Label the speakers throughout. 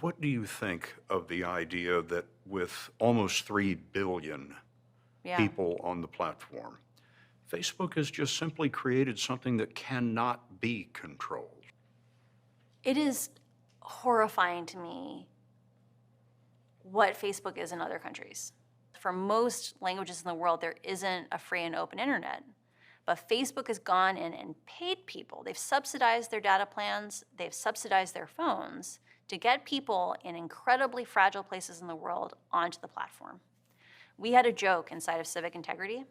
Speaker 1: What do you think of the idea that with almost 3 billion
Speaker 2: Yeah.
Speaker 1: people on the platform, Facebook has just simply created something that cannot be controlled?
Speaker 2: It is horrifying to me what Facebook is in other countries. For most languages in the world, there isn't a free and open internet. But Facebook has gone in and paid people. They've subsidized their data plans, they've subsidized their phones to get people in incredibly fragile places in the world onto the platform. We had a joke inside of Civic Integrity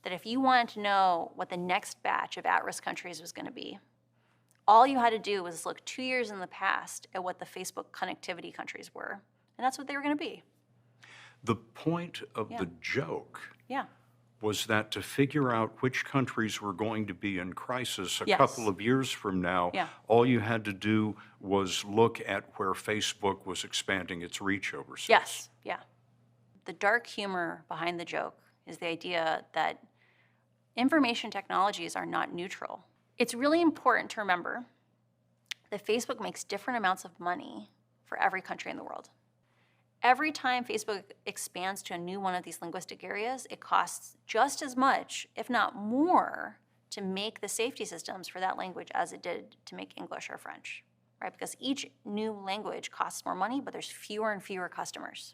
Speaker 2: that if you wanted to know what the next batch of at-risk countries was going to be, all you had to do was look 2 years in the past at what the Facebook connectivity countries were, and that's what they were going to be.
Speaker 1: The point of
Speaker 2: Yeah.
Speaker 1: the joke
Speaker 2: Yeah.
Speaker 1: was that to figure out which countries were going to be in crisis a
Speaker 2: Yes.
Speaker 1: couple of years from now,
Speaker 2: Yeah.
Speaker 1: all you had to do was look at where Facebook was expanding its reach overseas.
Speaker 2: Yes. Yeah. The dark humor behind the joke is the idea that information technologies are not neutral. It's really important to remember that Facebook makes different amounts of money for every country in the world. Every time Facebook expands to a new one of these linguistic areas, it costs just as much, if not more, to make the safety systems for that language as it did to make English or French, right? Because each new language costs more money, but there's fewer and fewer customers.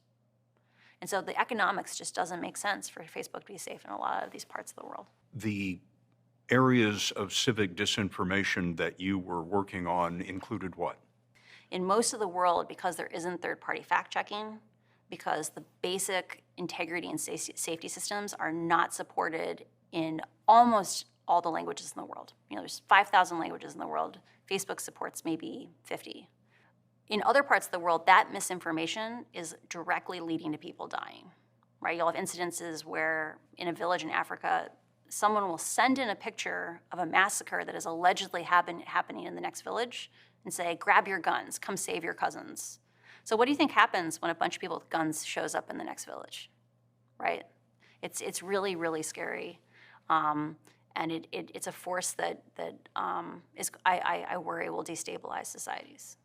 Speaker 2: And so the economics just doesn't make sense for Facebook to be safe in a lot of these parts of the world.
Speaker 1: The areas of civic disinformation that you were working on included what?
Speaker 2: In most of the world, because there isn't third-party fact-checking, because the basic integrity and safety systems are not supported in almost all the languages in the world. You know, there's 5,000 languages in the world. Facebook supports maybe 50. In other parts of the world, that misinformation is directly leading to people dying, right? You'll have incidences where in a village in Africa, someone will send in a picture of a massacre that is allegedly happening in the next village and say, grab your guns, come save your cousins. So what do you think happens when a bunch of people with guns shows up in the next village, right? It's really, really scary. And it's a force that I worry will destabilize societies.